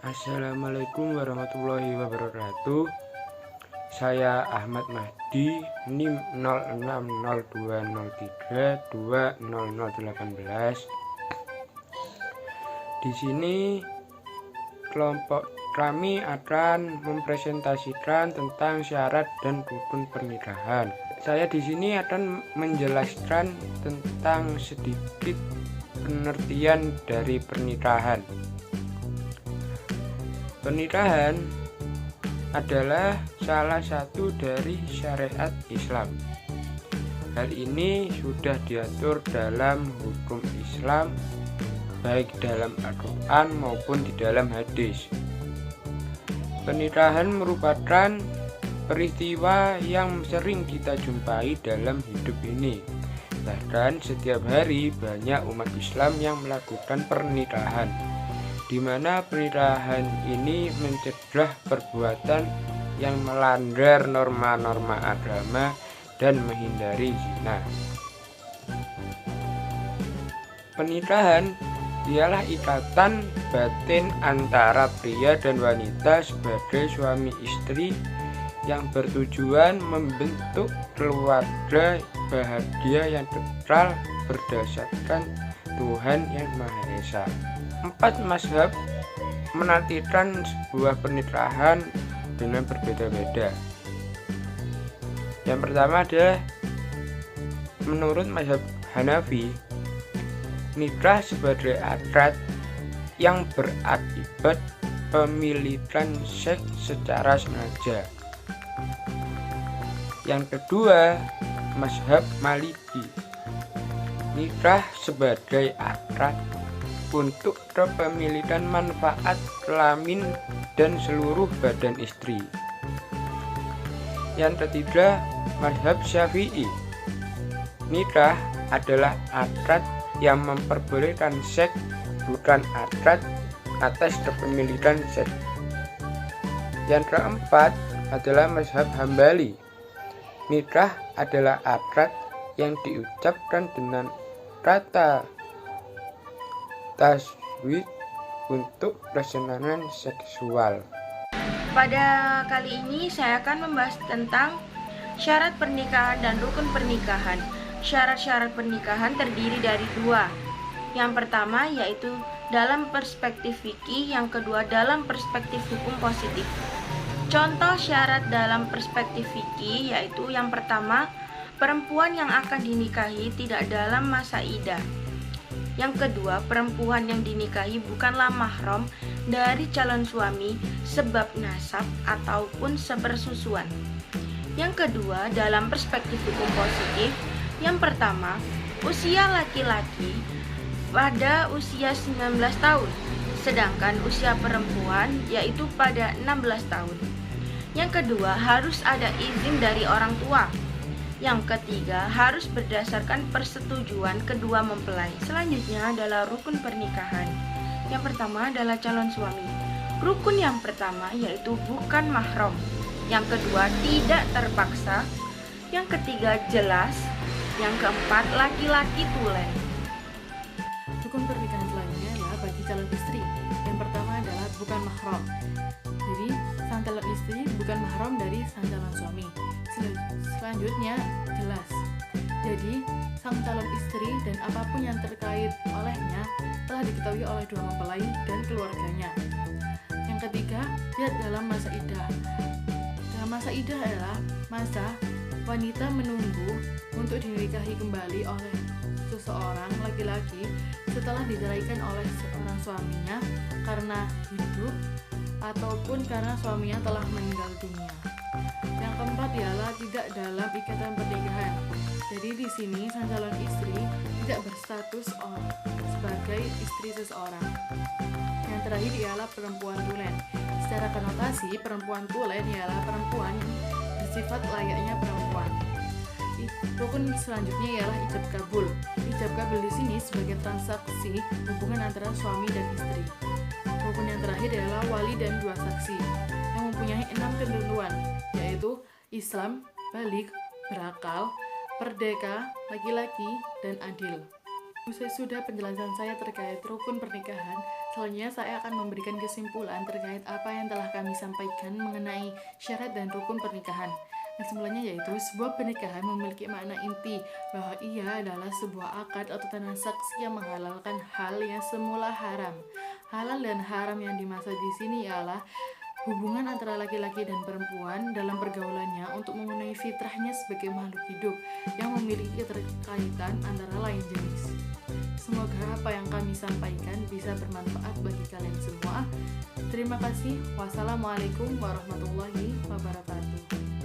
Assalamualaikum warahmatullahi wabarakatuh. Saya Ahmad Mahdi, NIM 060203200018. Di sini kelompok kami akan mempresentasikan tentang syarat dan rukun pernikahan. Saya di sini akan menjelaskan tentang sedikit pengertian dari pernikahan. Pernikahan adalah salah satu dari syariat Islam. Hal ini sudah diatur dalam hukum Islam, baik dalam Al-Quran maupun di dalam hadis. Pernikahan merupakan peristiwa yang sering kita jumpai dalam hidup ini. Bahkan setiap hari banyak umat Islam yang melakukan pernikahan, di mana pernikahan ini mencegah perbuatan yang melanggar norma-norma agama dan menghindari zina. Pernikahan ialah ikatan batin antara pria dan wanita sebagai suami istri yang bertujuan membentuk keluarga bahagia yang kekal berdasarkan Tuhan yang Maha Esa. 4 mazhab menartikan sebuah pernikahan dengan berbeda-beda. Yang pertama adalah menurut mazhab Hanafi, nikah sebagai akad yang berakibat pemilikan seks secara sengaja. Yang kedua, mazhab Maliki, nikah sebagai akad untuk kepemilikan manfaat kelamin dan seluruh badan istri. Yang ketiga, mazhab Syafi'i, nikah adalah akad yang memperbolehkan seks, bukan akad atas kepemilikan seks. Yang keempat adalah mazhab Hambali, nikah adalah akad yang diucapkan dengan kata taswid untuk kesenangan seksual. Pada kali ini saya akan membahas tentang syarat pernikahan dan rukun pernikahan. Syarat-syarat pernikahan terdiri dari 2. Yang pertama yaitu dalam perspektif fikih, yang kedua dalam perspektif hukum positif. Contoh syarat dalam perspektif fikih yaitu yang pertama, perempuan yang akan dinikahi tidak dalam masa iddah. Yang kedua, perempuan yang dinikahi bukanlah mahram dari calon suami sebab nasab ataupun sepersusuan. Yang kedua, dalam perspektif hukum positif, yang pertama, usia laki-laki pada usia 19 tahun, sedangkan usia perempuan yaitu pada 16 tahun. Yang kedua, harus ada izin dari orang tua. Yang ketiga, harus berdasarkan persetujuan kedua mempelai. Selanjutnya adalah rukun pernikahan. Yang pertama adalah calon suami. Rukun yang pertama yaitu bukan mahram. Yang kedua, tidak terpaksa. Yang ketiga, jelas. Yang keempat, laki-laki tulen. Rukun pernikahan selanjutnya adalah bagi calon istri. Yang pertama adalah bukan mahram. Jadi, sang calon istri bukan mahram dari sang calon suami. Selanjutnya, jelas. Jadi, sang calon istri dan apapun yang terkait olehnya telah diketahui oleh dua mempelai dan keluarganya. Yang ketiga, dia dalam masa iddah. Dalam masa iddah adalah masa wanita menunggu untuk dinikahi kembali oleh seseorang laki-laki setelah diceraikan oleh seorang suaminya karena hidup ataupun karena suaminya telah meninggal dunia. Yang keempat ialah tidak dalam ikatan pernikahan. Jadi di sini sang calon istri tidak berstatus sebagai istri seseorang. Yang terakhir ialah perempuan tulen. Secara konotasi, perempuan tulen ialah perempuan yang bersifat layaknya perempuan. Rukun selanjutnya ialah ijab kabul. Ijab kabul di sini sebagai transaksi hubungan antara suami dan istri. Rukun yang terakhir adalah wali dan 2 saksi yang mempunyai 6 ketentuan, yaitu Islam, balik, berakal, merdeka, laki-laki, dan adil. Usai sudah penjelasan saya terkait rukun pernikahan, Selanjutnya saya akan memberikan kesimpulan terkait apa yang telah kami sampaikan mengenai syarat dan rukun pernikahan. Kesimpulannya yaitu sebuah pernikahan memiliki makna inti bahwa ia adalah sebuah akad atau transaksi yang menghalalkan hal yang semula haram. Halal dan haram yang dimaksud di sini ialah hubungan antara laki-laki dan perempuan dalam pergaulannya untuk memenuhi fitrahnya sebagai makhluk hidup yang memiliki keterkaitan antara lain jenis. Semoga apa yang kami sampaikan bisa bermanfaat bagi kalian semua. Terima kasih. Wassalamualaikum warahmatullahi wabarakatuh.